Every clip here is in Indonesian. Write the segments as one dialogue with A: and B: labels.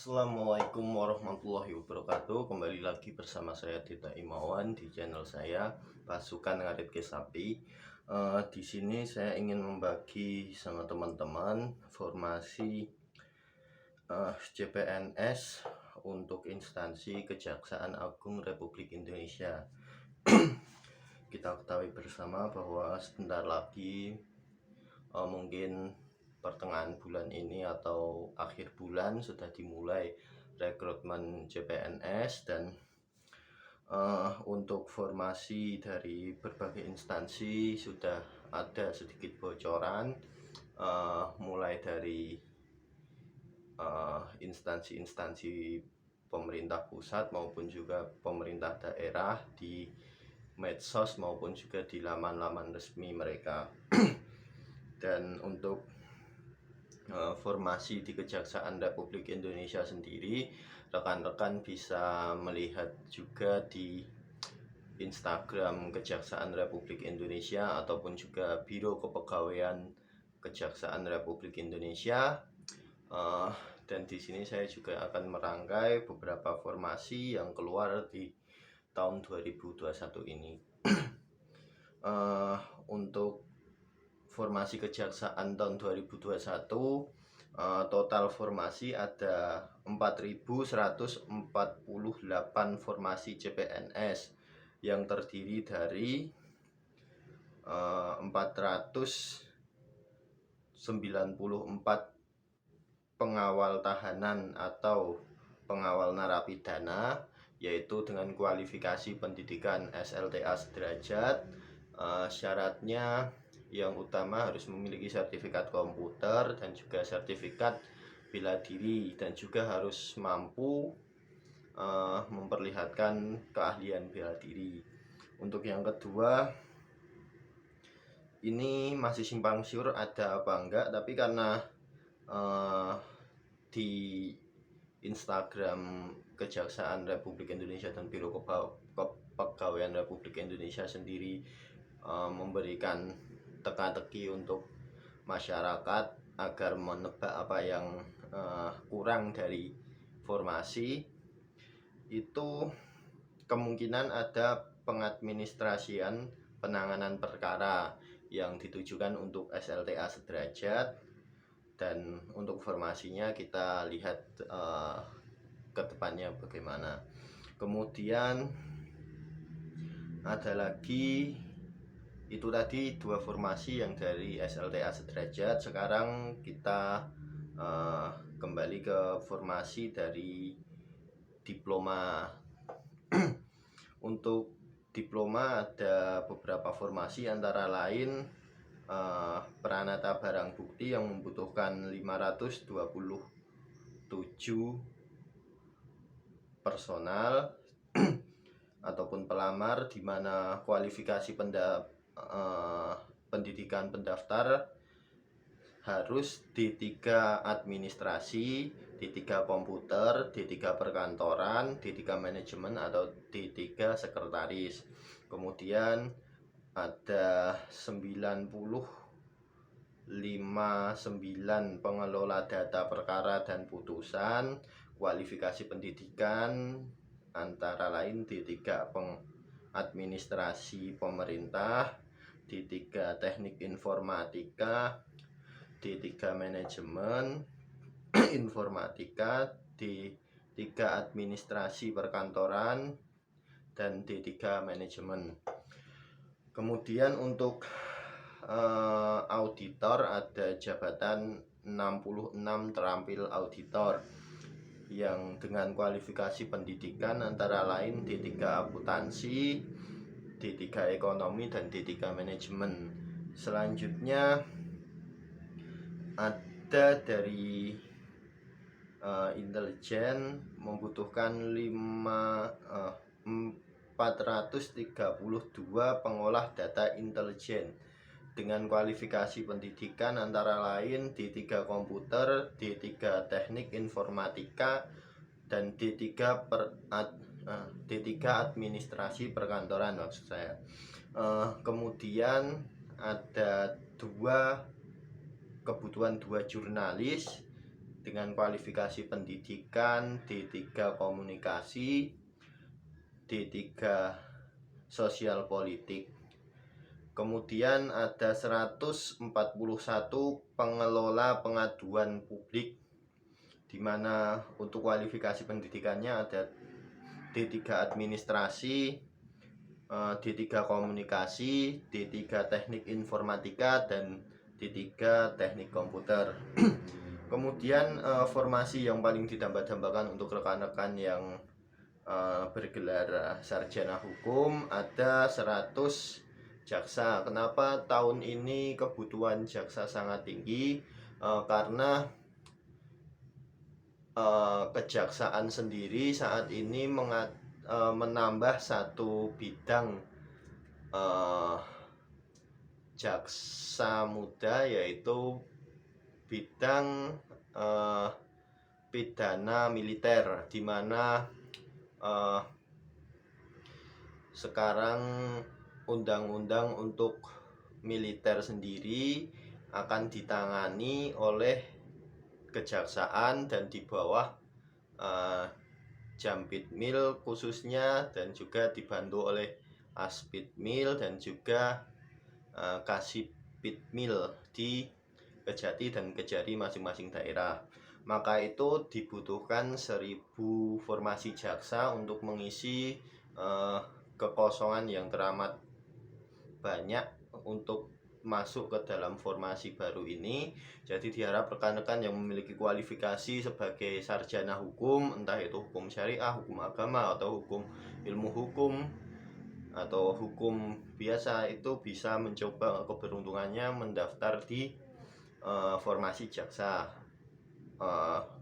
A: Assalamualaikum warahmatullahi wabarakatuh. Kembali lagi bersama saya Dita Imawan di channel saya Pasukan Ngarit Kesapi. Di sini saya ingin membagi sama teman-teman formasi CPNS untuk instansi Kejaksaan Agung Republik Indonesia. Kita ketahui bersama bahwa sebentar lagi mungkin pertengahan bulan ini atau akhir bulan sudah dimulai rekrutmen CPNS, dan untuk formasi dari berbagai instansi sudah ada sedikit bocoran, mulai dari instansi-instansi pemerintah pusat maupun juga pemerintah daerah di medsos maupun juga di laman-laman resmi mereka. Dan untuk formasi di Kejaksaan Republik Indonesia sendiri, rekan-rekan bisa melihat juga di Instagram Kejaksaan Republik Indonesia ataupun juga Biro Kepegawaian Kejaksaan Republik Indonesia. Dan di sini saya juga akan merangkai beberapa formasi yang keluar di tahun 2021 ini. Untuk formasi kejaksaan tahun 2021, total formasi ada 4.148 formasi CPNS yang terdiri dari 494 pengawal tahanan atau pengawal narapidana, yaitu dengan kualifikasi pendidikan SLTA sederajat. Syaratnya yang utama harus memiliki sertifikat komputer dan juga sertifikat bela diri, dan juga harus mampu memperlihatkan keahlian bela diri. Untuk yang kedua, ini masih simpang siur ada apa enggak, tapi karena di Instagram Kejaksaan Republik Indonesia dan Biro Kepegawaian Republik Indonesia sendiri memberikan teka-teki untuk masyarakat agar menebak apa yang kurang dari formasi itu, kemungkinan ada pengadministrasian penanganan perkara yang ditujukan untuk SLTA sederajat. Dan untuk formasinya kita lihat ke depannya bagaimana. Kemudian ada lagi, itu tadi dua formasi yang dari SLTA sederajat. Sekarang kita kembali ke formasi dari diploma. Untuk diploma ada beberapa formasi, antara lain peranata barang bukti yang membutuhkan 527 personal ataupun pelamar, di mana kualifikasi pendidikan pendaftar harus D3 administrasi, D3 komputer, D3 perkantoran, D3 manajemen atau D3 sekretaris. Kemudian ada 59 pengelola data perkara dan putusan, kualifikasi pendidikan antara lain D3 administrasi pemerintah, D3 teknik informatika, D3 manajemen informatika, D3 administrasi perkantoran, dan D3 manajemen. Kemudian untuk auditor ada jabatan 66 terampil auditor yang dengan kualifikasi pendidikan antara lain D3 akuntansi, D3 ekonomi, dan D3 manajemen. Selanjutnya ada dari intelijen membutuhkan 432 pengolah data intelijen dengan kualifikasi pendidikan antara lain D3 komputer, D3 teknik informatika, dan D3 administrasi perkantoran maksud saya. Kemudian ada kebutuhan dua jurnalis dengan kualifikasi pendidikan, D3 komunikasi, D3 sosial politik. Kemudian ada 141 pengelola pengaduan publik, di mana untuk kualifikasi pendidikannya ada D3 administrasi, D3 komunikasi, D3 teknik informatika, dan D3 teknik komputer. Kemudian formasi yang paling ditambah-tambahkan untuk rekan-rekan yang bergelar sarjana hukum ada 100 jaksa. Kenapa tahun ini kebutuhan jaksa sangat tinggi? Karena kejaksaan sendiri saat ini menambah satu bidang jaksa muda, yaitu bidang pidana militer, di mana sekarang undang-undang untuk militer sendiri akan ditangani oleh kejaksaan dan di bawah Jampitmil khususnya, dan juga dibantu oleh Aspidmil dan juga Kasipidmil di Kejati dan Kejari masing-masing daerah. Maka itu dibutuhkan 1000 formasi jaksa untuk mengisi kekosongan yang teramat banyak untuk masuk ke dalam formasi baru ini. Jadi diharap rekan-rekan yang memiliki kualifikasi sebagai sarjana hukum, entah itu hukum syariah, hukum agama, atau hukum ilmu hukum, atau hukum biasa, itu bisa mencoba keberuntungannya mendaftar di formasi jaksa.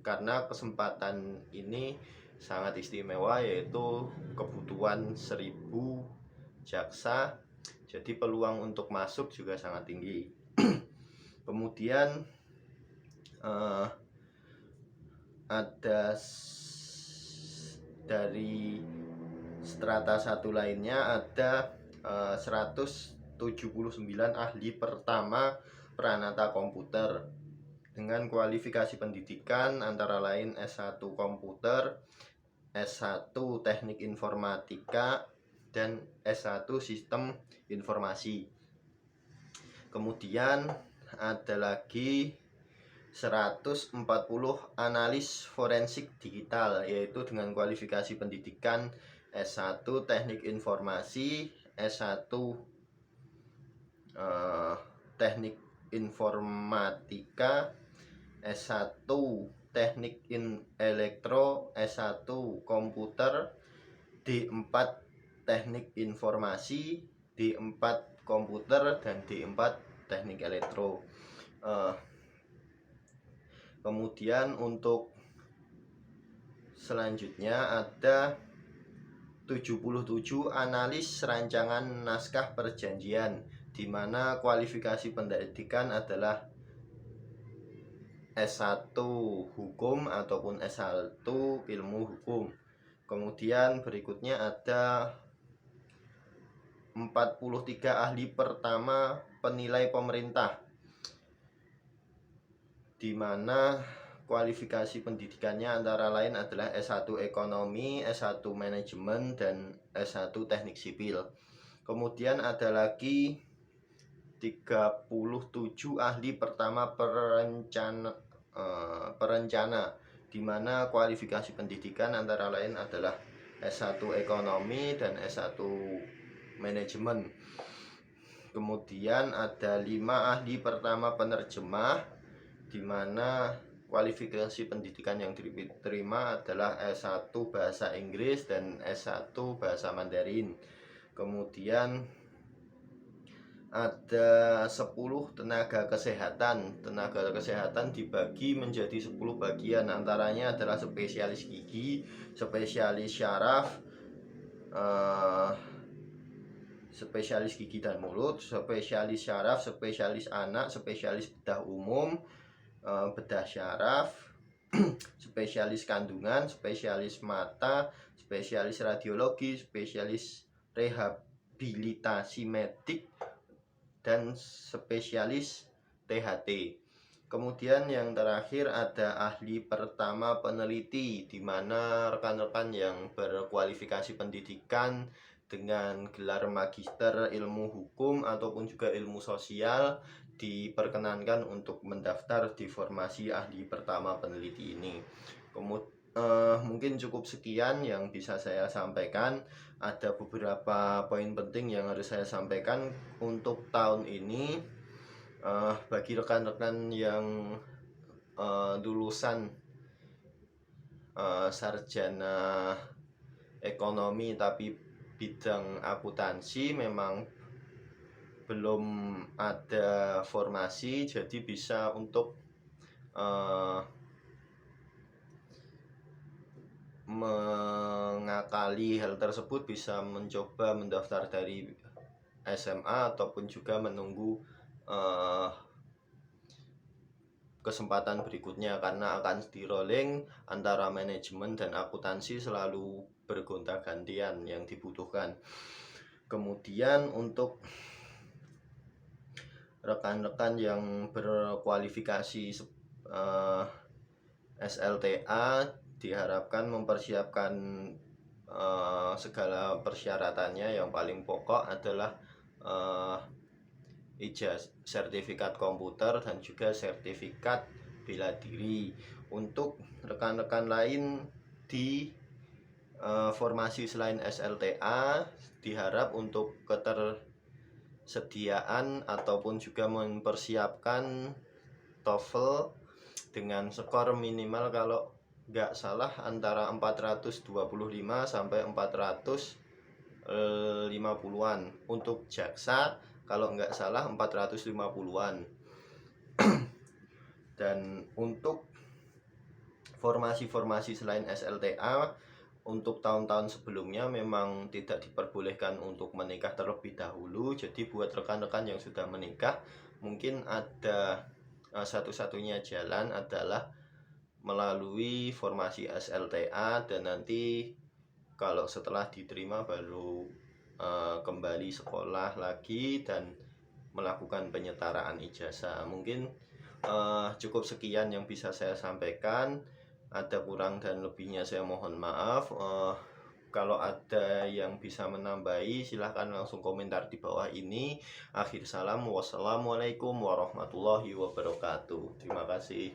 A: Karena kesempatan ini sangat istimewa, yaitu kebutuhan 1000 jaksa, jadi peluang untuk masuk juga sangat tinggi. Kemudian ada dari strata 1 lainnya ada 179 ahli pertama Pranata Komputer dengan kualifikasi pendidikan antara lain S1 Komputer, S1 Teknik Informatika, dan S1 Sistem Informasi. Kemudian ada lagi 140 analis forensik digital, yaitu dengan kualifikasi pendidikan S1 Teknik Informasi, S1 Teknik Informatika, S1 Teknik Elektro, S1 Komputer, D4 Teknik Informasi, D4 Komputer, dan D4 Teknik Elektro. Kemudian untuk selanjutnya ada 77 analis rancangan naskah perjanjian, di mana kualifikasi pendidikan adalah S1 Hukum ataupun S1 Ilmu Hukum. Kemudian berikutnya ada 43 ahli pertama penilai pemerintah, di mana kualifikasi pendidikannya antara lain adalah S1 Ekonomi, S1 Manajemen, dan S1 Teknik Sipil. Kemudian ada lagi 37 ahli pertama perencana, di mana kualifikasi pendidikan antara lain adalah S1 Ekonomi dan S1 Manajemen. Kemudian ada 5 ahli pertama penerjemah, di mana kualifikasi pendidikan yang diterima adalah S1 Bahasa Inggris dan S1 Bahasa Mandarin. Kemudian ada 10 tenaga kesehatan. Tenaga kesehatan dibagi menjadi 10 bagian, antaranya adalah spesialis gigi, spesialis syaraf, spesialis gigi dan mulut, spesialis syaraf, spesialis anak, spesialis bedah umum, bedah syaraf, spesialis kandungan, spesialis mata, spesialis radiologi, spesialis rehabilitasi medik, dan spesialis THT. Kemudian yang terakhir ada ahli pertama peneliti, di mana rekan-rekan yang berkualifikasi pendidikan dengan gelar magister ilmu hukum ataupun juga ilmu sosial diperkenankan untuk mendaftar di formasi ahli pertama peneliti ini. Mungkin cukup sekian yang bisa saya sampaikan. Ada beberapa poin penting yang harus saya sampaikan untuk tahun ini. Bagi rekan-rekan yang lulusan sarjana ekonomi tapi bidang akuntansi memang belum ada formasi, jadi bisa untuk mengakali hal tersebut bisa mencoba mendaftar dari SMA ataupun juga menunggu kesempatan berikutnya, karena akan di rolling antara manajemen dan akuntansi, selalu bergonta-gantian yang dibutuhkan. Kemudian untuk rekan-rekan yang berkualifikasi SLTA diharapkan mempersiapkan segala persyaratannya. Yang paling pokok adalah sertifikat komputer dan juga sertifikat bela diri. Untuk rekan-rekan lain di formasi selain SLTA diharap untuk ketersediaan ataupun juga mempersiapkan TOEFL dengan skor minimal kalau nggak salah antara 425 sampai 450-an. Untuk jaksa kalau nggak salah 450-an. Dan untuk formasi-formasi selain SLTA untuk tahun-tahun sebelumnya memang tidak diperbolehkan untuk menikah terlebih dahulu. Jadi buat rekan-rekan yang sudah menikah, mungkin ada satu-satunya jalan adalah melalui formasi SLTA, dan nanti kalau setelah diterima baru kembali sekolah lagi dan melakukan penyetaraan ijazah. Mungkin cukup sekian yang bisa saya sampaikan. Ada kurang dan lebihnya saya mohon maaf. Kalau ada yang bisa menambahi, silahkan langsung komentar di bawah ini. Akhir salam, wassalamualaikum warahmatullahi wabarakatuh. Terima kasih.